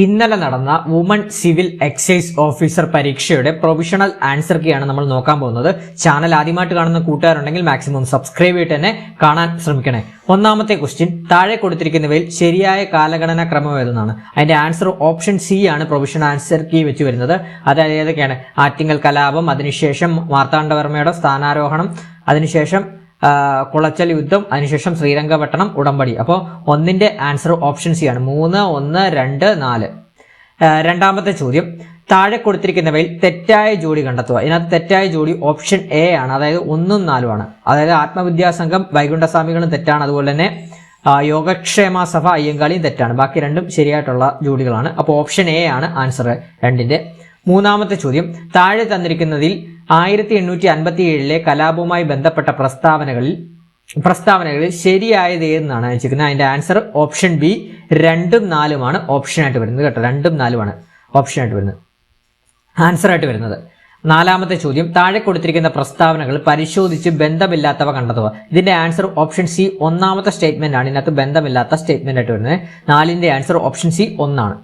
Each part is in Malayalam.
ഇന്നലെ നടന്ന വുമൺ സിവിൽ എക്സൈസ് ഓഫീസർ പരീക്ഷയുടെ പ്രൊവിഷണൽ ആൻസർ കീയാണ് നമ്മൾ നോക്കാൻ പോകുന്നത്. ചാനൽ ആദ്യമായിട്ട് കാണുന്ന കൂട്ടുകാരുണ്ടെങ്കിൽ മാക്സിമം സബ്സ്ക്രൈബ് ചെയ്തിട്ട് തന്നെ കാണാൻ ശ്രമിക്കണേ. ഒന്നാമത്തെ ക്വസ്റ്റ്യൻ, താഴെ കൊടുത്തിരിക്കുന്നവയിൽ ശരിയായ കാലഗണന ക്രമം ഏതെന്നാണ്. അതിന്റെ ആൻസർ ഓപ്ഷൻ സി ആണ് പ്രൊവിഷണൽ ആൻസർ കീ വെച്ച് വരുന്നത്. അതായത് ഏതൊക്കെയാണ്? ആറ്റിങ്ങൽ കലാപം, അതിനുശേഷം മാർത്താണ്ഡവർമ്മയുടെ സ്ഥാനാരോഹണം, അതിനുശേഷം കുളച്ചൽ യുദ്ധം, അതിനുശേഷം ശ്രീരംഗപട്ടണം ഉടമ്പടി. അപ്പോൾ ഒന്നിന്റെ ആൻസർ ഓപ്ഷൻ സി ആണ്. 3, 1, 2, 4. രണ്ടാമത്തെ ചോദ്യം, താഴെ കൊടുത്തിരിക്കുന്നവയിൽ തെറ്റായ ജോഡി കണ്ടെത്തുക. ഇതിനകത്ത് തെറ്റായ ജോഡി ഓപ്ഷൻ എ ആണ്, അതായത് 1 ഉം 4 ആണ്. അതായത് ആത്മവിദ്യാസംഘം വൈകുണ്ഠസ്വാമികളും തെറ്റാണ്, അതുപോലെ തന്നെ യോഗക്ഷേമ സഭ അയ്യങ്കാളിയും തെറ്റാണ്. ബാക്കി രണ്ടും ശരിയായിട്ടുള്ള ജോഡികളാണ്. അപ്പോൾ ഓപ്ഷൻ എ ആണ് ആൻസർ രണ്ടിന്റെ. മൂന്നാമത്തെ ചോദ്യം, താഴെ തന്നിരിക്കുന്നതിൽ 1857 കലാപവുമായി ബന്ധപ്പെട്ട പ്രസ്താവനകളിൽ ശരിയായത് ഏതെന്നാണ് വെച്ചിരിക്കുന്നത്. അതിന്റെ ആൻസർ ഓപ്ഷൻ ബി 2ഉം 4ഉമാണ് ഓപ്ഷനായിട്ട് വരുന്നത് കേട്ടോ. 2ഉം 4ഉമാണ് ഓപ്ഷനായിട്ട് വരുന്നത്, ആൻസറായിട്ട് വരുന്നത്. നാലാമത്തെ ചോദ്യം, താഴെ കൊടുത്തിരിക്കുന്ന പ്രസ്താവനകൾ പരിശോധിച്ച് ബന്ധമില്ലാത്തവ കണ്ടെത്തുക. ഇതിന്റെ ആൻസർ ഓപ്ഷൻ സി ഒന്നാമത്തെ സ്റ്റേറ്റ്മെന്റ് ആണ്. ഇതിനകത്ത് ബന്ധമില്ലാത്ത സ്റ്റേറ്റ്മെന്റ് ആയിട്ട് വരുന്നത്. 4ന്റെ ആൻസർ ഓപ്ഷൻ സി 1 ആണ്.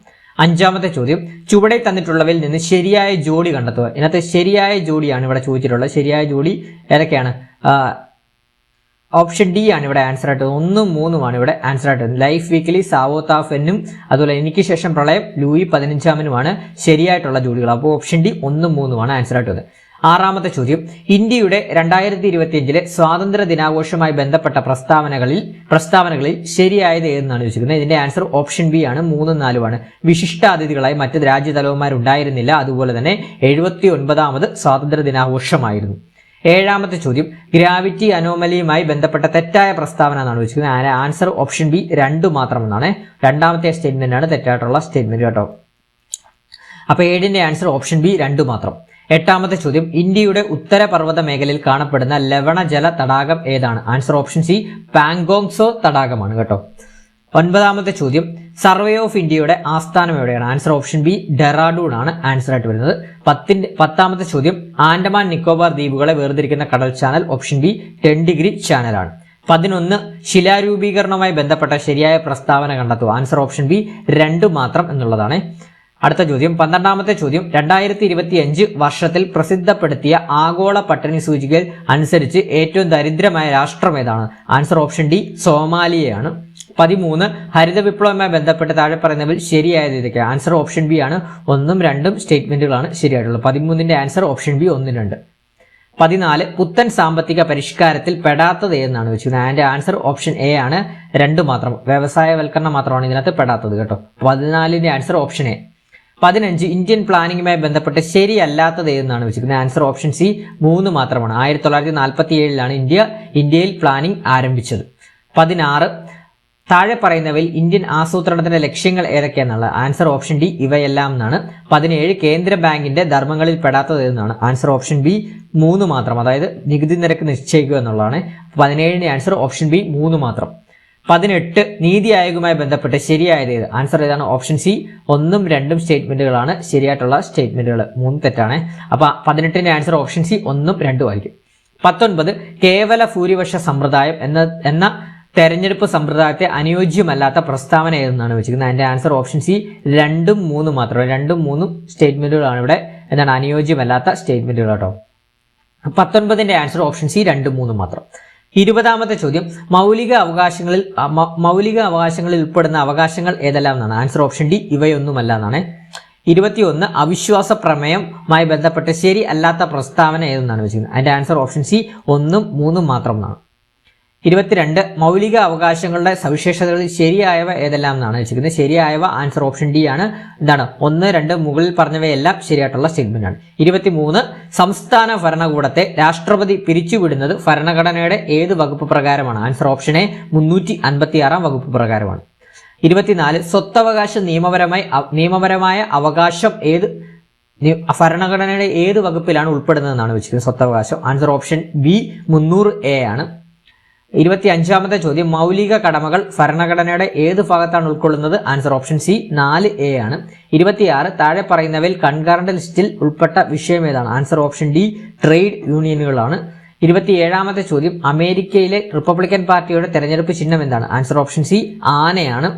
അഞ്ചാമത്തെ ചോദ്യം, ചുവടെ തന്നിട്ടുള്ളവയിൽ നിന്ന് ശരിയായ ജോഡി കണ്ടെത്തുക. ഇതിനകത്ത് ശരിയായ ജോഡിയാണ് ഇവിടെ ചോദിച്ചിട്ടുള്ളത്. ശരിയായ ജോഡി ഏതൊക്കെയാണ്? ഓപ്ഷൻ ഡി ആണ് ഇവിടെ ആൻസർ ആയിട്ട്. 1ഉം 3ഉമാണ് ഇവിടെ ആൻസർ ആയിട്ട്. ലൈഫ് വീക്കിലി സാവോത്താഫെന്നും അതുപോലെ എനിക്ക് ശേഷം പ്രളയം ലൂയി 15-നുമാണ് ശരിയായിട്ടുള്ള ജോഡികൾ. അപ്പോൾ ഓപ്ഷൻ ഡി 1ഉം 3ഉമാണ് ആൻസർ ആയിട്ട് വരുന്നത്. ആറാമത്തെ ചോദ്യം, ഇന്ത്യയുടെ 2025 സ്വാതന്ത്ര്യ ദിനാഘോഷവുമായി ബന്ധപ്പെട്ട പ്രസ്താവനകളിൽ ശരിയായത് ഏതെന്നാണ് ചോദിച്ചിരിക്കുന്നത്. ഇതിന്റെ ആൻസർ ഓപ്ഷൻ ബി ആണ്. 3ഉം 4ഉമാണ്. വിശിഷ്ടാതിഥികളായി മറ്റ് രാജ്യതലവന്മാരുണ്ടായിരുന്നില്ല, അതുപോലെ തന്നെ 79ാമത് സ്വാതന്ത്ര്യ ദിനാഘോഷമായിരുന്നു. ഏഴാമത്തെ ചോദ്യം, ഗ്രാവിറ്റി അനോമലിയുമായി ബന്ധപ്പെട്ട തെറ്റായ പ്രസ്താവന എന്നാണ് ചോദിച്ചിരിക്കുന്നത്. Answer option B 2 മാത്രമെന്നാണ്. രണ്ടാമത്തെ സ്റ്റേറ്റ്മെന്റ് ആണ് തെറ്റായിട്ടുള്ള സ്റ്റേറ്റ്മെന്റ് കേട്ടോ. അപ്പൊ 7ന്റെ ആൻസർ ഓപ്ഷൻ ബി 2 മാത്രം. എട്ടാമത്തെ ചോദ്യം, ഇന്ത്യയുടെ ഉത്തരപർവ്വത മേഖലയിൽ കാണപ്പെടുന്ന ലവണജല തടാകം ഏതാണ്? Answer option C Pangong Tso തടാകമാണ് കേട്ടോ. ഒൻപതാമത്തെ ചോദ്യം, സർവേ ഓഫ് ഇന്ത്യയുടെ ആസ്ഥാനം എവിടെയാണ്? ആൻസർ ഓപ്ഷൻ ബി ഡെറാഡൂൺ ആണ് ആൻസർ ആയിട്ട് വരുന്നത്. പത്താമത്തെ ചോദ്യം, ആൻഡമാൻ നിക്കോബാർ ദ്വീപുകളെ വേർതിരിക്കുന്ന കടൽ ചാനൽ ഓപ്ഷൻ ബി 10 ഡിഗ്രി ചാനലാണ്. 11, ശിലാരൂപീകരണവുമായി ബന്ധപ്പെട്ട ശരിയായ പ്രസ്താവന കണ്ടെത്തുക. ആൻസർ ഓപ്ഷൻ ബി 2 മാത്രം എന്നുള്ളതാണ്. അടുത്ത ചോദ്യം, 12ാമത്തെ ചോദ്യം, 2025 വർഷത്തിൽ പ്രസിദ്ധപ്പെടുത്തിയ ആഗോള പട്ടിണി സൂചികയിൽ അനുസരിച്ച് ഏറ്റവും ദരിദ്രമായ രാഷ്ട്രം ഏതാണ്? ആൻസർ ഓപ്ഷൻ ഡി സോമാലിയയാണ്. 13, ഹരിത വിപ്ലവവുമായി ബന്ധപ്പെട്ട് താഴെ പറയുന്നവയിൽ ശരിയായത് ഇതൊക്കെ. ആൻസർ ഓപ്ഷൻ ബി ആണ്. 1ഉം 2ഉം സ്റ്റേറ്റ്മെന്റുകളാണ് ശരിയായിട്ടുള്ളത്. 13ന്റെ ആൻസർ ഓപ്ഷൻ ബി 1, 2. 14, പുത്തൻ സാമ്പത്തിക പരിഷ്കാരത്തിൽ പെടാത്തത് എന്നാണ് വെച്ചിരുന്നത്. അതിന്റെ ആൻസർ ഓപ്ഷൻ എ ആണ്. 2 മാത്രം. വ്യവസായവൽക്കരണം മാത്രമാണ് ഇതിനകത്ത് പെടാത്തത് കേട്ടോ. 14ന്റെ ആൻസർ ഓപ്ഷൻ എ. 15, ഇന്ത്യൻ പ്ലാനിങ്ങുമായി ബന്ധപ്പെട്ട് ശരിയല്ലാത്തത് ഏതെന്നാണ് വെച്ചിരിക്കുന്നത്. ആൻസർ ഓപ്ഷൻ സി 3 മാത്രമാണ്. 1947 ഇന്ത്യയിൽ പ്ലാനിംഗ് ആരംഭിച്ചത്. 16, താഴെ പറയുന്നവയിൽ ഇന്ത്യൻ ആസൂത്രണത്തിന്റെ ലക്ഷ്യങ്ങൾ ഏതൊക്കെയാണെന്നുള്ളത്. ആൻസർ ഓപ്ഷൻ ഡി ഇവയെല്ലാം എന്നാണ്. 17, കേന്ദ്ര ബാങ്കിന്റെ ധർമ്മങ്ങളിൽ പെടാത്തത് എന്നാണ്. ആൻസർ ഓപ്ഷൻ ബി 3 മാത്രം, അതായത് നികുതി നിരക്ക് നിശ്ചയിക്കുക എന്നുള്ളതാണ്. 17ന്റെ ആൻസർ ഓപ്ഷൻ ബി 3 മാത്രം. 18, നീതി ആയോഗുമായി ബന്ധപ്പെട്ട് ശരിയായത് ഏത്? ആൻസർ ഏതാണ്? ഓപ്ഷൻ സി 1ഉം 2ഉം സ്റ്റേറ്റ്മെന്റുകളാണ് ശരിയായിട്ടുള്ള സ്റ്റേറ്റ്മെന്റുകൾ. 3 തെറ്റാണ്. അപ്പൊ 18ന്റെ ആൻസർ ഓപ്ഷൻ സി 1ഉം 2ഉം ആയിരിക്കും. 19, കേവല ഭൂരിപക്ഷ സമ്പ്രദായം എന്ന തെരഞ്ഞെടുപ്പ് സമ്പ്രദായത്തെ അനുയോജ്യമല്ലാത്ത പ്രസ്താവന ഏതെന്നാണ് വെച്ചിരിക്കുന്നത്. അതിന്റെ ആൻസർ ഓപ്ഷൻ സി 2ഉം 3ഉം മാത്രം. 2ഉം 3ഉം സ്റ്റേറ്റ്മെന്റുകളാണ് ഇവിടെ എന്താണ് അനുയോജ്യമല്ലാത്ത സ്റ്റേറ്റ്മെന്റുകൾ കേട്ടോ. 19ന്റെ ആൻസർ ഓപ്ഷൻ സി 2ഉം 3ഉം മാത്രം. 20ാമത്തെ ചോദ്യം, മൗലിക അവകാശങ്ങളിൽ ഉൾപ്പെടുന്ന അവകാശങ്ങൾ ഏതെല്ലാം എന്നാണ്. ആൻസർ ഓപ്ഷൻ ഡി ഇവയൊന്നുമല്ല എന്നാണ്. 21, അവിശ്വാസ പ്രമേയവുമായി ബന്ധപ്പെട്ട് ശരി അല്ലാത്ത പ്രസ്താവന ഏതെന്നാണ് വെച്ചിരിക്കുന്നത്. അതിന്റെ ആൻസർ ഓപ്ഷൻ സി 1ഉം 3ഉം മാത്രം എന്നാണ്. 22, മൗലിക അവകാശങ്ങളുടെ സവിശേഷതകളിൽ ശരിയായവ ഏതെല്ലാം എന്നാണ് വെച്ചിരിക്കുന്നത്. ശരിയായവ ആൻസർ ഓപ്ഷൻ ഡി ആണ്. എന്താണ്? 1, 2 മുകളിൽ പറഞ്ഞവയെല്ലാം ശരിയായിട്ടുള്ള സ്റ്റേറ്റ്മെന്റ് ആണ്. 23, സംസ്ഥാന ഭരണകൂടത്തെ രാഷ്ട്രപതി പിരിച്ചുവിടുന്നത് ഭരണഘടനയുടെ ഏത് വകുപ്പ് പ്രകാരമാണ്? ആൻസർ ഓപ്ഷൻ എ 356 വകുപ്പ് പ്രകാരമാണ്. 24, സ്വത്തവകാശ നിയമപരമായ അവകാശം ഭരണഘടനയുടെ ഏത് വകുപ്പിലാണ് ഉൾപ്പെടുന്നതെന്നാണ് വെച്ചിരിക്കുന്നത് സ്വത്തവകാശം. ആൻസർ ഓപ്ഷൻ ബി 300A ആണ്. 25ാമത്തെ ചോദ്യം, മൗലിക കടമകൾ ഭരണഘടനയുടെ ഏത് ഭാഗത്താണ് ഉൾക്കൊള്ളുന്നത്? ആൻസർ ഓപ്ഷൻ സി 4A ആണ്. 26, താഴെ പറയുന്നവയിൽ കൺകറന്റ് ലിസ്റ്റിൽ ഉൾപ്പെട്ട വിഷയം ഏതാണ്? ആൻസർ ഓപ്ഷൻ ഡി ട്രേഡ് യൂണിയനുകളാണ്. 27ാമത്തെ ചോദ്യം, അമേരിക്കയിലെ റിപ്പബ്ലിക്കൻ പാർട്ടിയുടെ തെരഞ്ഞെടുപ്പ് ചിഹ്നം എന്താണ്? ആൻസർ ഓപ്ഷൻ സി ആനയാണ്.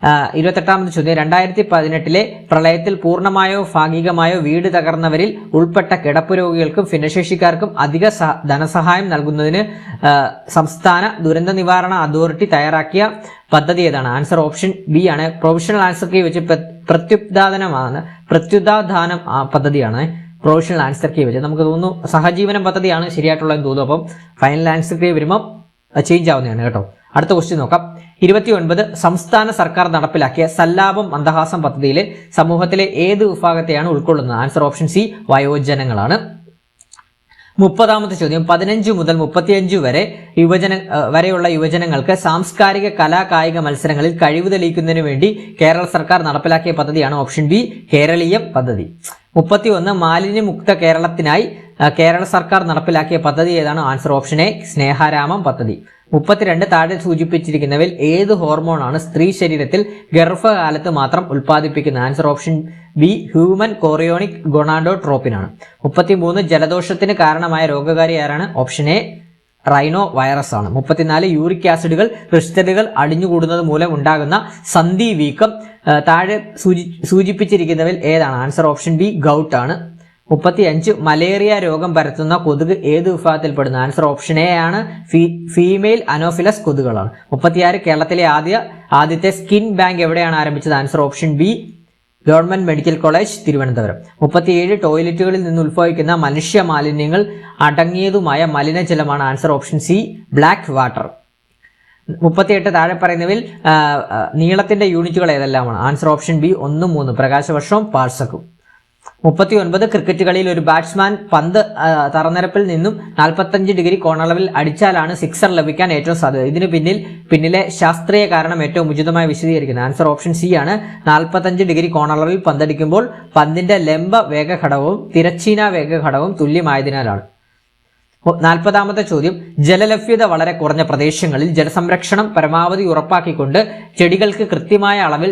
28ാമത്തെ ചോദ്യം 2018 പ്രളയത്തിൽ പൂർണ്ണമായോ ഭാഗികമായോ വീട് തകർന്നവരിൽ ഉൾപ്പെട്ട കിടപ്പ് രോഗികൾക്കും ഭിന്നശേഷിക്കാർക്കും അധിക ധനസഹായം നൽകുന്നതിന് സംസ്ഥാന ദുരന്ത നിവാരണ അതോറിറ്റി തയ്യാറാക്കിയ പദ്ധതി ഏതാണ്? ആൻസർ ഓപ്ഷൻ ബി ആണ്. പ്രൊവിഷണൽ ആൻസർ കീ വെച്ച് പ്രത്യുത്ഥാനം പദ്ധതിയാണ്. പ്രൊവിഷണൽ ആൻസർ കീ വെച്ച് നമുക്ക് തോന്നുന്നു സഹജീവനം പദ്ധതിയാണ് ശരിയായിട്ടുള്ളതെന്ന് തോന്നുന്നു. അപ്പം ഫൈനൽ ആൻസർ കീ വരുമ്പോൾ ചേഞ്ച് ആവുന്നതാണ് കേട്ടോ. അടുത്ത ക്വസ്റ്റ്യൻ നോക്കാം. 29 സംസ്ഥാന സർക്കാർ നടപ്പിലാക്കിയ സല്ലാപം മന്ദഹാസം പദ്ധതിയിലെ സമൂഹത്തിലെ ഏത് വിഭാഗത്തെയാണ് ഉൾക്കൊള്ളുന്നത്? ആൻസർ ഓപ്ഷൻ സി വയോജനങ്ങളാണ്. 30ാമത്തെ ചോദ്യം 15 മുതൽ 35 വരെയുള്ള യുവജനങ്ങൾക്ക് സാംസ്കാരിക കലാകായിക മത്സരങ്ങളിൽ കഴിവ് തെളിയിക്കുന്നതിന് വേണ്ടി കേരള സർക്കാർ നടപ്പിലാക്കിയ പദ്ധതിയാണ് ഓപ്ഷൻ ബി കേരളീയം പദ്ധതി. 31 മാലിന്യമുക്ത കേരളത്തിനായി കേരള സർക്കാർ നടപ്പിലാക്കിയ പദ്ധതി ഏതാണ്? ആൻസർ ഓപ്ഷൻ എ സ്നേഹാരാമം പദ്ധതി. 32 താഴെ സൂചിപ്പിച്ചിരിക്കുന്നവയിൽ ഏത് ഹോർമോണാണ് സ്ത്രീ ശരീരത്തിൽ ഗർഭകാലത്ത് മാത്രം ഉൽപ്പാദിപ്പിക്കുന്നത്? Answer option B human chorionic ഗൊണാഡോട്രോപ്പിനാണ്. 33 ജലദോഷത്തിന് കാരണമായ രോഗകാരി ആരാണ്? ഓപ്ഷൻ എ റൈനോ വൈറസ് ആണ്. 34 യൂറിക് ആസിഡുകൾ ക്രിസ്റ്റലുകൾ അടിഞ്ഞുകൂടുന്നത് മൂലം ഉണ്ടാകുന്ന സന്ധി വീക്കം താഴെ സൂചിപ്പിച്ചിരിക്കുന്നവയിൽ ഏതാണ്? ആൻസർ ഓപ്ഷൻ ബി ഗൗട്ട് ആണ്. 35 മലേറിയ രോഗം പരത്തുന്ന കൊതുക് ഏത് വിഭാഗത്തിൽപ്പെടുന്നു? ആൻസർ ഓപ്ഷൻ എ ആണ് ഫീമെയിൽ അനോഫിലസ് കൊതുകുകളാണ്. 36 കേരളത്തിലെ ആദ്യത്തെ സ്കിൻ ബാങ്ക് എവിടെയാണ് ആരംഭിച്ചത്? Answer option B government medical college Thiruvananthapuram. 37 ടോയ്ലറ്റുകളിൽ നിന്ന് ഉത്ഭവിക്കുന്ന മനുഷ്യ മാലിന്യങ്ങൾ അടങ്ങിയതുമായ മലിനജലമാണ്. Answer option C black water. 38 താഴെ പറയുന്നവയിൽ നീളത്തിന്റെ യൂണിറ്റുകൾ ഏതെല്ലാമാണ്? ആൻസർ ഓപ്ഷൻ ബി 1, 3 പ്രകാശവർഷവും പാഴ്സക്കും. 39 ക്രിക്കറ്റ് കളിയിൽ ഒരു ബാറ്റ്സ്മാൻ പന്ത് തറനിരപ്പിൽ നിന്നും 45 ഡിഗ്രി കോണളവിൽ അടിച്ചാലാണ് സിക്സർ ലഭിക്കാൻ ഏറ്റവും സാധ്യത. ഇതിന് പിന്നിലെ ശാസ്ത്രീയ കാരണം ഏറ്റവും ഉചിതമായി വിശദീകരിക്കുന്നത്? ആൻസർ ഓപ്ഷൻ സി ആണ് 45 ഡിഗ്രി കോണളവിൽ പന്തടിക്കുമ്പോൾ പന്തിന്റെ ലംബ വേഗഘടകവും തിരശ്ചീന വേഗഘടകവും തുല്യമായതിനാലാണ്. 40ാമത്തെ ചോദ്യം ജലലഭ്യത വളരെ കുറഞ്ഞ പ്രദേശങ്ങളിൽ ജലസംരക്ഷണം പരമാവധി ഉറപ്പാക്കിക്കൊണ്ട് ചെടികൾക്ക് കൃത്യമായ അളവിൽ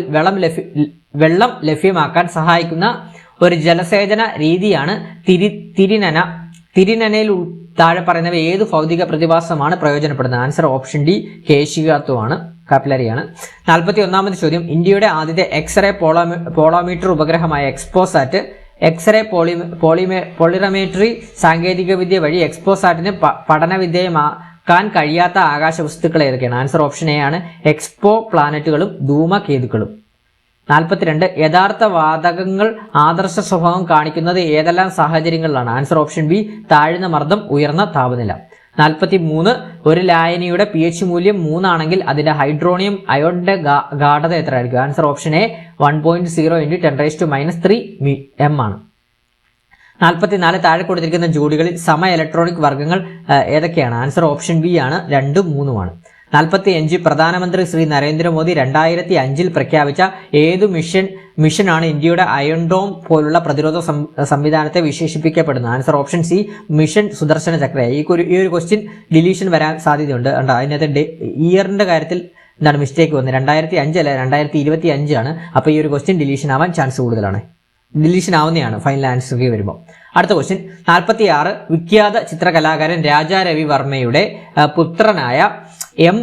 വെള്ളം ലഭ്യമാക്കാൻ സഹായിക്കുന്ന ഒരു ജലസേചന രീതിയാണ് തിരിനനയിൽ താഴെ പറയുന്നവ ഏത് ഭൗതിക പ്രതിഭാസമാണ് പ്രയോജനപ്പെടുന്നത്? ആൻസർ ഓപ്ഷൻ ഡി കേശികാത്വമാണ്, കാപ്പിലറിയാണ്. 41ാമത്തെ ചോദ്യം ഇന്ത്യയുടെ ആദ്യത്തെ എക്സ്റേ പോളോമീറ്റർ ഉപഗ്രഹമായ എക്സ്പോസാറ്റ് എക്സ്റേ പോളിറോമെട്രി സാങ്കേതികവിദ്യ വഴി എക്സ്പോസാറ്റിന് പഠനവിധേയമാക്കാൻ കഴിയാത്ത ആകാശ വസ്തുക്കൾ ഏതൊക്കെയാണ്? ആൻസർ ഓപ്ഷൻ എ ആണ് എക്സ്പോ പ്ലാനറ്റുകളും ധൂമകേതുക്കളും. 42 യഥാർത്ഥ വാതകങ്ങൾ ആദർശ സ്വഭാവം കാണിക്കുന്നത് ഏതെല്ലാം സാഹചര്യങ്ങളിലാണ്? ആൻസർ ഓപ്ഷൻ ബി താഴ്ന്ന മർദ്ദം ഉയർന്ന താപനില. 43 ഒരു ലായനിയുടെ pH മൂല്യം 3 ആണെങ്കിൽ അതിന്റെ ഹൈഡ്രോണിയം അയോണിന്റെ ഗാഢത എത്രയായിരിക്കും? ആൻസർ ഓപ്ഷൻ എ 1.0 × 10⁻³ m ആണ്. 44 താഴെ കൊടുത്തിരിക്കുന്ന ജോഡികളിൽ സമ ഇലക്ട്രോണിക് വർഗ്ഗങ്ങൾ ഏതൊക്കെയാണ്? ആൻസർ ഓപ്ഷൻ ബി ആണ് 2, 3 ആണ്. 45 പ്രധാനമന്ത്രി ശ്രീ നരേന്ദ്രമോദി 2005 പ്രഖ്യാപിച്ച ഏതു മിഷനാണ് ഇന്ത്യയുടെ അയൺ ഡോം പോലുള്ള പ്രതിരോധ സംവിധാനത്തെ വിശേഷിപ്പിക്കപ്പെടുന്നത്? Answer option C mission Sudarshan Chakra. ഈ ഒരു ക്വസ്റ്റ്യൻ ഡിലീഷൻ വരാൻ സാധ്യതയുണ്ട്. അതിനകത്ത് ഇയറിന്റെ കാര്യത്തിൽ എന്താണ് മിസ്റ്റേക്ക് വന്നത്? 2005 അല്ല 2025 ആണ്. അപ്പോൾ ഈ ഒരു ക്വസ്റ്റ്യൻ ഡിലീഷൻ ആവാൻ ചാൻസ് കൂടുതലാണ്. ഡിലീഷൻ ആവുന്നതാണ് ഫൈനൽ ആൻസർ വരുമ്പോൾ. അടുത്ത ക്വസ്റ്റ്യൻ 46 വിഖ്യാത ചിത്രകലാകാരൻ രാജാ രവി വർമ്മയുടെ പുത്രനായ എം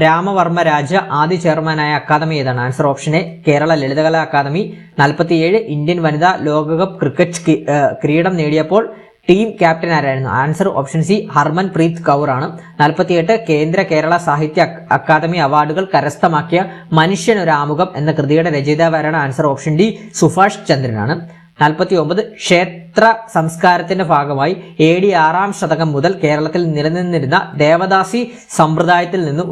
രാമവർമ്മ രാജ ആദ്യ ചെയർമാനായ അക്കാദമി ഏതാണ്? Answer option A Kerala Lalithakala Akademi. 47 Indian വനിതാ ലോകകപ്പ് ക്രിക്കറ്റ് കിരീടം നേടിയപ്പോൾ ടീം ക്യാപ്റ്റൻ ആരായിരുന്നു? Answer option C Harmanpreet Kaur ആണ്. 48 കേരള സാഹിത്യ അക്കാദമി അവാർഡുകൾ കരസ്ഥമാക്കിയ മനുഷ്യൻ ഒരു ആമുഖം എന്ന കൃതിയുടെ രചയിതാവാരാണ്? ആൻസർ ഓപ്ഷൻ ഡി സുഭാഷ് ചന്ദ്രനാണ്. 49 ക്ഷേത്ര സംസ്കാരത്തിന്റെ ഭാഗമായി AD 6-ാം ശതകം മുതൽ കേരളത്തിൽ നിലനിന്നിരുന്ന ദേവദാസി സമ്പ്രദായത്തിൽ നിന്ന്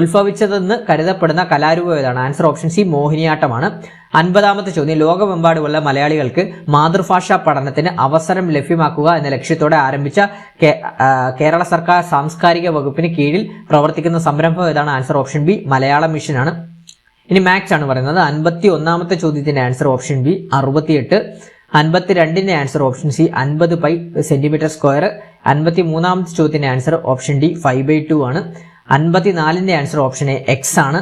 ഉത്ഭവിച്ചതെന്ന് കരുതപ്പെടുന്ന കലാരൂപം ഏതാണ്? ആൻസർ ഓപ്ഷൻ സി മോഹിനിയാട്ടമാണ്. 50ാമത്തെ ചോദ്യം ലോകമെമ്പാടുമുള്ള മലയാളികൾക്ക് മാതൃഭാഷാ പഠനത്തിന് അവസരം ലഭ്യമാക്കുക എന്ന ലക്ഷ്യത്തോടെ ആരംഭിച്ച കേരള സർക്കാർ സാംസ്കാരിക വകുപ്പിന് കീഴിൽ പ്രവർത്തിക്കുന്ന സംരംഭം ഏതാണ്? ആൻസർ ഓപ്ഷൻ ബി മലയാളം മിഷനാണ്. ഇനി മാത്സ് ആണ് പറയുന്നത്. 51ാമത്തെ ചോദ്യത്തിന്റെ ആൻസർ ഓപ്ഷൻ ബി 68. 52ന്റെ answer option C 50 pi centimetre square. 53ാമത്തെ ചോദ്യത്തിന്റെ ആൻസർ ഓപ്ഷൻ ഡി 5/2 ആണ്. 54ന്റെ ആൻസർ ഓപ്ഷൻ എ എക്സ് ആണ്.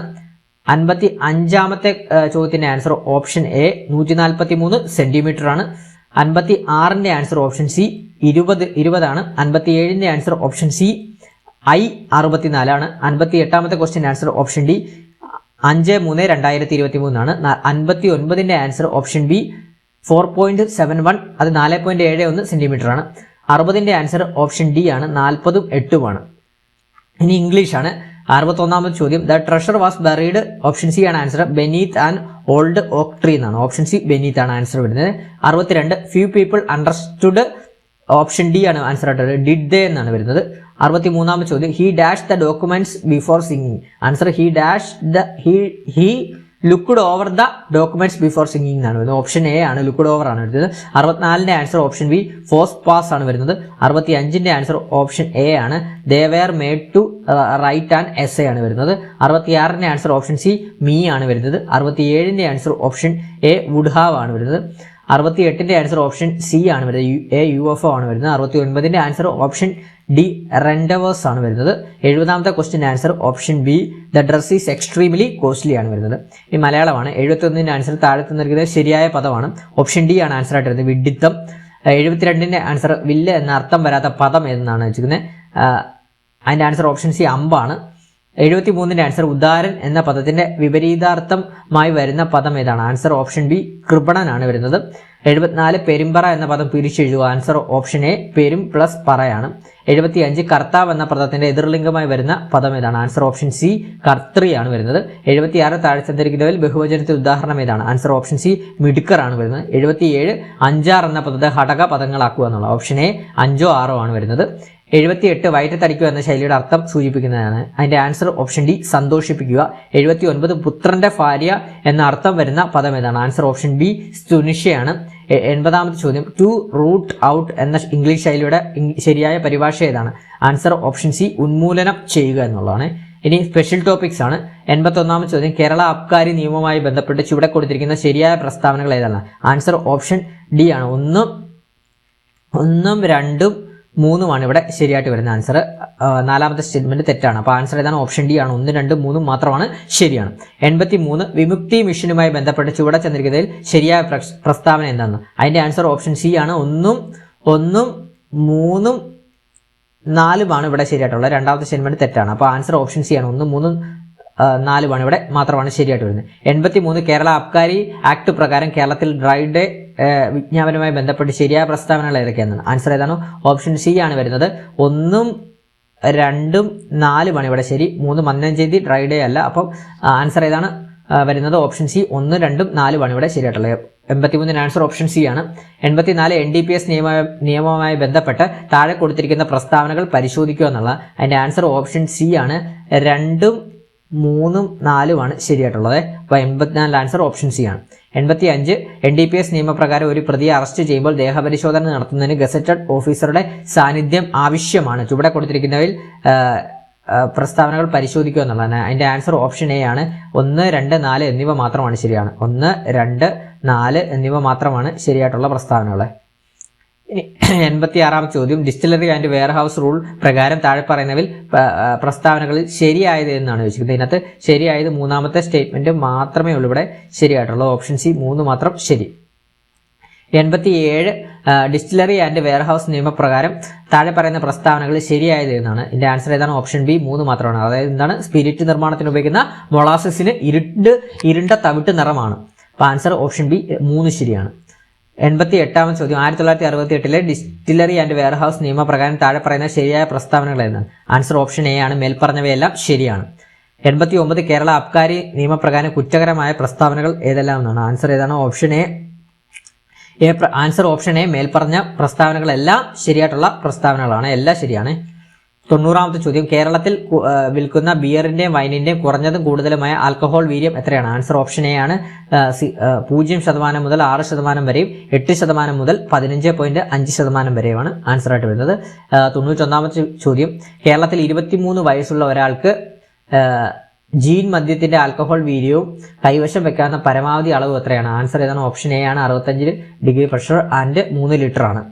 55ാമത്തെ ചോദ്യത്തിന്റെ ആൻസർ ഓപ്ഷൻ എ 143 സെന്റിമീറ്റർ ആണ്. 56ന്റെ ആൻസർ ഓപ്ഷൻ സി 20 ആണ്. 57ന്റെ ആൻസർ ഓപ്ഷൻ സി I 64 ആണ്. 58ാമത്തെ ക്വസ്റ്റ്യൻ ആൻസർ ഓപ്ഷൻ ഡി 5/3/2023 59ന്റെ ആൻസർ ഓപ്ഷൻ ബി 4.71, അത് 4.71 സെന്റിമീറ്റർ ആണ്. 60ന്റെ ആൻസർ ഓപ്ഷൻ ഡി ആണ്, 40ഉം 8ഉമാണ്. ഇനി ഇംഗ്ലീഷ് ആണ്. 61ാമത്തെ ചോദ്യം, the treasure was buried, option C ആണ് answer, beneath an old oak tree എന്നാണ്. ഓപ്ഷൻ സി ബെനീത്ത് ആണ് ആൻസർ വരുന്നത്. 62, few people understood, option D ആണ് ആൻസർ ആയിട്ടുള്ളത്, ഡിഡ് ദേ എന്നാണ് വരുന്നത്. 63ാമത്തെ ചോദ്യം, he dash the documents before singing, answer he looked over the documents before singing എന്നാണ് വരുന്നത്. ഓപ്ഷൻ എ ആണ്, ലുക്ക്ഡ് ഓവർ ആണ് വരുന്നത്. 64ന്റെ answer option B faux pas ആണ് വരുന്നത്. 65ന്റെ ആൻസർ ഓപ്ഷൻ എ ആണ്, they were made to write and S ആണ് വരുന്നത്. 66ന്റെ ആൻസർ ഓപ്ഷൻ സി മീ ആണ് വരുന്നത്. 67ന്റെ answer option A would have ആണ് വരുന്നത്. 68ന്റെ ആൻസർ ഓപ്ഷൻ സി ആണ് വരുന്നത്, എ UFO ആണ് വരുന്നത്. 69ന്റെ ആൻസർ ഓപ്ഷൻ ഡി റെൻഡവേഴ്സ് ആണ് വരുന്നത്. 70ാമത്തെ question answer option B the dress is extremely costly ആണ് വരുന്നത്. ഈ മലയാളമാണ്. 71ന്റെ ആൻസർ താഴെ തന്നിരിക്കുന്നത് ശരിയായ പദമാണ്, ഓപ്ഷൻ ഡി ആണ് ആൻസർ ആയിട്ട് വരുന്നത്, വിഡ്ഢിത്തം. 72ന്റെ ആൻസർ വില്ല് എന്ന അർത്ഥം വരാത്ത പദം ഏതെന്നാണ് വെച്ചിരിക്കുന്നത്. അതിന്റെ ആൻസർ ഓപ്ഷൻ സി അമ്പാണ്. 73ന്റെ ആൻസർ ഉദാരൻ എന്ന പദത്തിന്റെ വിപരീതാർത്ഥമായി വരുന്ന പദം ഏതാണ്? ആൻസർ ഓപ്ഷൻ ബി കൃപണനാണ് വരുന്നത്. 74 പെരുമ്പറ എന്ന പദം പിരിച്ചെഴുതുക, ആൻസർ ഓപ്ഷൻ എ പെരും പ്ലസ് പറയാണ്. 75 കർത്താവ് എന്ന പദത്തിന്റെ എതിർലിംഗമായി വരുന്ന പദം ഏതാണ്? ആൻസർ ഓപ്ഷൻ സി കർത്തൃയാണ് വരുന്നത്. 76 താഴെ തന്നിരിക്കുന്നതിൽ ബഹുവചനത്തിൽ ഉദാഹരണം ഏതാണ്? ആൻസർ ഓപ്ഷൻ സി മിടുക്കർ ആണ് വരുന്നത്. 77 അഞ്ചാർ എന്ന പദത്തെ ഘടക പദങ്ങളാക്കുക എന്നുള്ള, ഓപ്ഷൻ എ 5ഓ 6ഓ ആണ് വരുന്നത്. 78 വയറ്റത്തടിക്കുക എന്ന ശൈലിയുടെ അർത്ഥം സൂചിപ്പിക്കുന്നതാണ്, അതിന്റെ ആൻസർ ഓപ്ഷൻ ഡി സന്തോഷിപ്പിക്കുക. 79 പുത്രന്റെ ഭാര്യ എന്ന അർത്ഥം വരുന്ന പദം ഏതാണ്? ആൻസർ ഓപ്ഷൻ ബി സ്തുനിഷയാണ്. 80ാമത്തെ ചോദ്യം, ടു റൂട്ട് ഔട്ട് എന്ന ഇംഗ്ലീഷ് ശൈലിയുടെ ശരിയായ പരിഭാഷ ഏതാണ്? ആൻസർ ഓപ്ഷൻ സി ഉന്മൂലനം ചെയ്യുക എന്നുള്ളതാണ്. ഇനി സ്പെഷ്യൽ ടോപ്പിക്സ് ആണ്. 81ാമത്തെ ചോദ്യം, കേരള അബ്കാരി നിയമവുമായി ബന്ധപ്പെട്ട് ചുവടെ കൊടുത്തിരിക്കുന്ന ശരിയായ പ്രസ്താവനകൾ ഏതാണ്? ആൻസർ ഓപ്ഷൻ ഡി ആണ്. 1, 2, 3 ഇവിടെ ശരിയായിട്ട് വരുന്ന ആൻസർ. 4ാമത്തെ സ്റ്റേറ്റ്മെന്റ് തെറ്റാണ്. അപ്പോൾ ആൻസർ ഏതാണ്? ഓപ്ഷൻ ഡി ആണ്. 1, 2, 3 മാത്രമാണ് ശരിയാണ്. 83 വിമുക്തി മിഷനുമായി ബന്ധപ്പെട്ട് ചുവടെ ചെന്നിരിക്കുന്നതിൽ ശരിയായ പ്രസ്താവന എന്താണ്? അതിന്റെ ആൻസർ ഓപ്ഷൻ സി ആണ്. 1, 3, 4 ഇവിടെ ശരിയായിട്ടുള്ളത്. 2ാമത്തെ സ്റ്റേറ്റ്മെന്റ് തെറ്റാണ്. അപ്പോൾ ആൻസർ ഓപ്ഷൻ സി ആണ്. 1, 3, 4 ഇവിടെ മാത്രമാണ് ശരിയായിട്ട് വരുന്നത്. 83 കേരള അബ്കാരി ആക്ട് പ്രകാരം കേരളത്തിൽ ഡ്രൈ ഡേ വിജ്ഞാപനവുമായി ബന്ധപ്പെട്ട് ശരിയായ പ്രസ്താവനകൾ ഏതൊക്കെയാണ്? ആൻസർ ഏതാണ്? ഓപ്ഷൻ സി ആണ് വരുന്നത്. 1, 2, 4 ഇവിടെ ശരി. 3 മന്നഞ്ചേരി ഡ്രൈ ഡേ അല്ല. അപ്പം ആൻസർ ഏതാണ് വരുന്നത്? ഓപ്ഷൻ സി 1, 2, 4 ഇവിടെ ശരിയായിട്ടുള്ളത്. 83ന്റെ ആൻസർ ഓപ്ഷൻ സി ആണ്. 84 NDPS നിയമവുമായി ബന്ധപ്പെട്ട് താഴെ കൊടുത്തിരിക്കുന്ന പ്രസ്താവനകൾ പരിശോധിക്കുക എന്നുള്ള, അതിന്റെ ആൻസർ ഓപ്ഷൻ സി ആണ്. 2, 3, 4 ശരിയായിട്ടുള്ളത്. അപ്പോൾ 84 ആൻസർ ഓപ്ഷൻ സി ആണ്. 85 NDPS നിയമപ്രകാരം ഒരു പ്രതിയെ അറസ്റ്റ് ചെയ്യുമ്പോൾ ദേഹപരിശോധന നടത്തുന്നതിന് ഗസറ്റഡ് ഓഫീസറുടെ സാന്നിധ്യം ആവശ്യമാണ്. ചുവടെ കൊടുത്തിരിക്കുന്നവയിൽ പ്രസ്താവനകൾ പരിശോധിക്കുക എന്നുള്ളതാണ്. അതിന്റെ ആൻസർ ഓപ്ഷൻ എ ആണ്. 1, 2, 4 എന്നിവ മാത്രമാണ് ശരിയാണ്. 1, 2, 4 എന്നിവ മാത്രമാണ് ശരിയായിട്ടുള്ള പ്രസ്താവനകൾ. ഇനി 86ാമത്തെ ചോദ്യം, ഡിസ്റ്റിലറി ആൻഡ് വെയർഹൗസ് റൂൾ പ്രകാരം താഴെ പറയുന്നതിൽ പ്രസ്താവനകളിൽ ശരിയായത് എന്നാണ് ചോദിച്ചിരിക്കുന്നത്. ഇതിനകത്ത് ശരിയായത് 3ാമത്തെ സ്റ്റേറ്റ്മെന്റ് മാത്രമേ ഉള്ളൂ ഇവിടെ ശരിയായിട്ടുള്ളത്. ഓപ്ഷൻ സി 3 മാത്രം ശരി. 87 ഡിസ്റ്റിലറി ആൻഡ് വെയർഹൗസ് നിയമപ്രകാരം താഴെ പറയുന്ന പ്രസ്താവനകളിൽ ശരിയായത് എന്നാണ്. ഇതിന്റെ ആൻസർ ഏതാണ്? ഓപ്ഷൻ ബി 3 മാത്രമാണ്. അതായത് എന്താണ്? സ്പിരിറ്റ് നിർമ്മാണത്തിന് ഉപയോഗിക്കുന്ന മൊളാസസിന് ഇരുണ്ട തവിട്ട് നിറമാണ്. അപ്പോൾ ആൻസർ ഓപ്ഷൻ ബി 3 ശരിയാണ്. 88ാമത്തെ ചോദ്യം, 1968 ഡിസ്റ്റിലറി ആൻഡ് വെയർഹൗസ് നിയമപ്രകാരം താഴെ പറയുന്ന ശരിയായ പ്രസ്താവനകൾ ഏതാണ്? ആൻസർ ഓപ്ഷൻ എ ആണ്. മേൽപ്പറഞ്ഞവയെല്ലാം ശരിയാണ്. 89 കേരള അബ്കാരി നിയമപ്രകാരം കുറ്റകരമായ പ്രസ്താവനകൾ ഏതെല്ലാം എന്നാണ്? ആൻസർ ഏതാണ്? Option A. Answer option A. മേൽപ്പറഞ്ഞ പ്രസ്താവനകളെല്ലാം ശരിയായിട്ടുള്ള പ്രസ്താവനകളാണ്, എല്ലാം ശരിയാണ്. 90ാമത്തെ ചോദ്യം, കേരളത്തിൽ വിൽക്കുന്ന ബിയറിന്റെയും വൈനിന്റെയും കുറഞ്ഞതും കൂടുതലുമായ ആൽക്കഹോൾ വീര്യം എത്രയാണ്? ആൻസർ ഓപ്ഷൻ എ ആണ്. 0% മുതൽ 6% വരെയും 8% മുതൽ 15.5% വരെയുമാണ് ആൻസർ ആയിട്ട് വരുന്നത്. 91ാമത്തെ ചോദ്യം, കേരളത്തിൽ 23 വയസ്സുള്ള ഒരാൾക്ക് ജീൻ മദ്യത്തിന്റെ ആൽക്കഹോൾ വീര്യവും കൈവശം വെക്കാവുന്ന പരമാവധി അളവ് എത്രയാണ്? ആൻസർ ഏതാണ്? ഓപ്ഷൻ എ ആണ്. 65 ഡിഗ്രി പ്രഷർ ആൻഡ് 3 ലിറ്റർ ആണ്.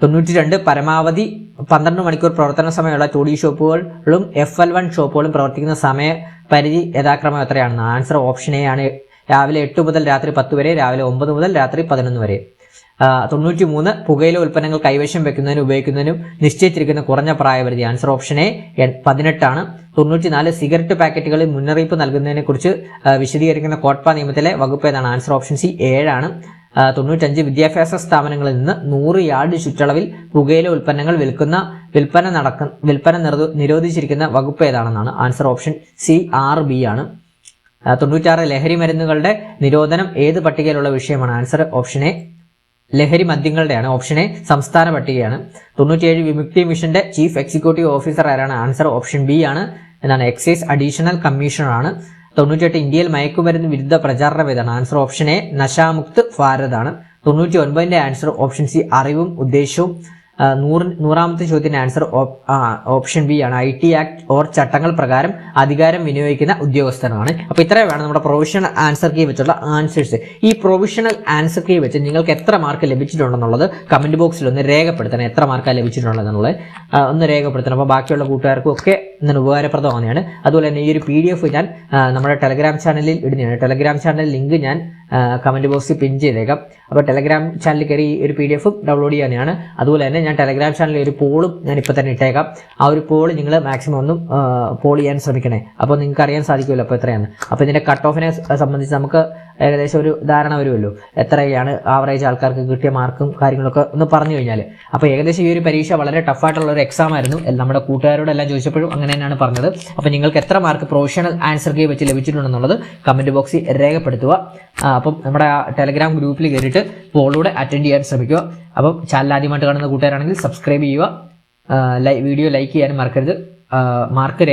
92 പരമാവധി 12 മണിക്കൂർ പ്രവർത്തന സമയമുള്ള 2D ഷോപ്പുകളും FL1 ഷോപ്പുകളും പ്രവർത്തിക്കുന്ന സമയ പരിധി യഥാക്രമം എത്രയാണെന്ന്? ആൻസർ ഓപ്ഷൻ എ ആണ്. രാവിലെ 8 മുതൽ രാത്രി 10 വരെ, രാവിലെ 9 മുതൽ രാത്രി 11 വരെ. 93 പുകയില ഉൽപ്പന്നങ്ങൾ കൈവശം വെക്കുന്നതിനും ഉപയോഗിക്കുന്നതിനും നിശ്ചയിച്ചിരിക്കുന്ന കുറഞ്ഞ പ്രായപരിധി. ആൻസർ ഓപ്ഷൻ എ 18 ആണ്. 94 സിഗരറ്റ് പാക്കറ്റുകളിൽ മുന്നറിയിപ്പ് നൽകുന്നതിനെക്കുറിച്ച് വിശദീകരിക്കുന്ന കോട്ട്പ നിയമത്തിലെ വകുപ്പ് ഏതാണ്? ആൻസർ ഓപ്ഷൻ സി 7 ആണ്. 95 വിദ്യാഭ്യാസ സ്ഥാപനങ്ങളിൽ നിന്ന് 100 യാർഡ് ചുറ്റളവിൽ പുകയില ഉൽപ്പന്നങ്ങൾ വിൽപ്പന നിരോധിച്ചിരിക്കുന്ന വകുപ്പ് ഏതാണെന്നാണ്? ആൻസർ ഓപ്ഷൻ സി 6B ആണ്. 96 ലഹരി മരുന്നുകളുടെ നിരോധനം ഏത് പട്ടികയിലുള്ള വിഷയമാണ്? ആൻസർ ഓപ്ഷൻ എ ലഹരി മദ്യങ്ങളുടെയാണ്. ഓപ്ഷൻ എ സംസ്ഥാന പട്ടികയാണ്. 97 വിമുക്തി മിഷന്റെ ചീഫ് എക്സിക്യൂട്ടീവ് ഓഫീസർ ആരാണ്? ആൻസർ ഓപ്ഷൻ ബി ആണ്. എന്താണ്? എക്സൈസ് അഡീഷണൽ കമ്മീഷണർ ആണ്. 98 ഇന്ത്യയിൽ മയക്കുമരുന്ന് വിരുദ്ധ പ്രചാരണം ഏതാണ്? Answer option A Nasha Mukt Bharat ആണ്. 99ന്റെ ആൻസർ ഓപ്ഷൻ സി അറിവും ഉദ്ദേശവും. 100ാമത്തെ ചോദ്യത്തിന്റെ ആൻസർ ഓപ്ഷൻ ബി ആണ്. IT ആക്ട് ഓർ ചട്ടങ്ങൾ പ്രകാരം അധികാരം വിനിയോഗിക്കുന്ന ഉദ്യോഗസ്ഥനാണ്. അപ്പോൾ ഇത്രയുമാണ് നമ്മുടെ പ്രൊവിഷണൽ ആൻസർ കീ വെച്ചുള്ള ആൻസേഴ്സ്. ഈ പ്രൊവിഷണൽ ആൻസർ കീ വെച്ച് നിങ്ങൾക്ക് എത്ര മാർക്ക് ലഭിച്ചിട്ടുണ്ടെന്നുള്ളത് കമന്റ് ബോക്സിൽ ഒന്ന് രേഖപ്പെടുത്തണം. എത്ര മാർക്കാണ് ലഭിച്ചിട്ടുള്ളതെന്നുള്ളത് ഒന്ന് രേഖപ്പെടുത്തണം. അപ്പോൾ ബാക്കിയുള്ള കൂട്ടുകാർക്കും ഒക്കെ ഇന്ന് ഉപകാരപ്രദമാവുന്നതാണ്. അതുപോലെ തന്നെ ഈ ഒരു PDF ഞാൻ നമ്മുടെ ടെലഗ്രാം ചാനലിൽ ഇടുന്നതാണ്. ടെലഗ്രാം ചാനൽ ലിങ്ക് ഞാൻ കമന്റ് ബോക്സിൽ പിൻ ചെയ്തേക്കാം. അപ്പോൾ ടെലഗ്രാം ചാനലിൽ കയറി ഈ ഒരു PDF ഡൗൺലോഡ് ചെയ്യാനാണ്. അതുപോലെ തന്നെ ഞാൻ ടെലഗ്രാം ചാനലിൽ ഒരു പോളും ഞാൻ ഇപ്പോൾ തന്നെ ഇട്ടേക്കാം. ആ ഒരു പോൾ നിങ്ങൾ മാക്സിമം ഒന്നും പോൾ ചെയ്യാൻ ശ്രമിക്കണേ. അപ്പോൾ നിങ്ങൾക്ക് അറിയാൻ സാധിക്കുമല്ലോ അപ്പോൾ എത്രയാണ്. അപ്പോൾ ഇതിൻ്റെ കട്ട് ഓഫിനെ സംബന്ധിച്ച് നമുക്ക് ഏകദേശം ഒരു ധാരണ വരുമല്ലോ, എത്രയാണ് ആവറേജ് ആൾക്കാർക്ക് കിട്ടിയ മാർക്കും കാര്യങ്ങളൊക്കെ ഒന്ന് പറഞ്ഞു കഴിഞ്ഞാൽ. അപ്പോൾ ഏകദേശം ഈ ഒരു പരീക്ഷ വളരെ ടഫായിട്ടുള്ള ഒരു എക്സാം ആയിരുന്നു. നമ്മുടെ കൂട്ടുകാരോടെല്ലാം ചോദിച്ചപ്പോഴും അങ്ങനെ തന്നെയാണ് പറഞ്ഞത്. അപ്പോൾ നിങ്ങൾക്ക് എത്ര മാർക്ക് പ്രൊവിഷണൽ ആൻസർ കീ വെച്ച് ലഭിച്ചിട്ടുണ്ടെന്നുള്ളത് കമന്റ് ബോക്സിൽ രേഖപ്പെടുത്തുക. അപ്പം നമ്മുടെ ടെലഗ്രാം ഗ്രൂപ്പിൽ കയറിയിട്ട് പോളൂടെ അറ്റൻഡ് ചെയ്യാൻ ശ്രമിക്കുക. അപ്പം ചാനൽ ആദ്യമായിട്ട് കാണുന്ന കൂട്ടുകാരാണെങ്കിൽ സബ്സ്ക്രൈബ് ചെയ്യുക. വീഡിയോ ലൈക്ക് ചെയ്യാനും മറക്കരുത്. മാർക്ക്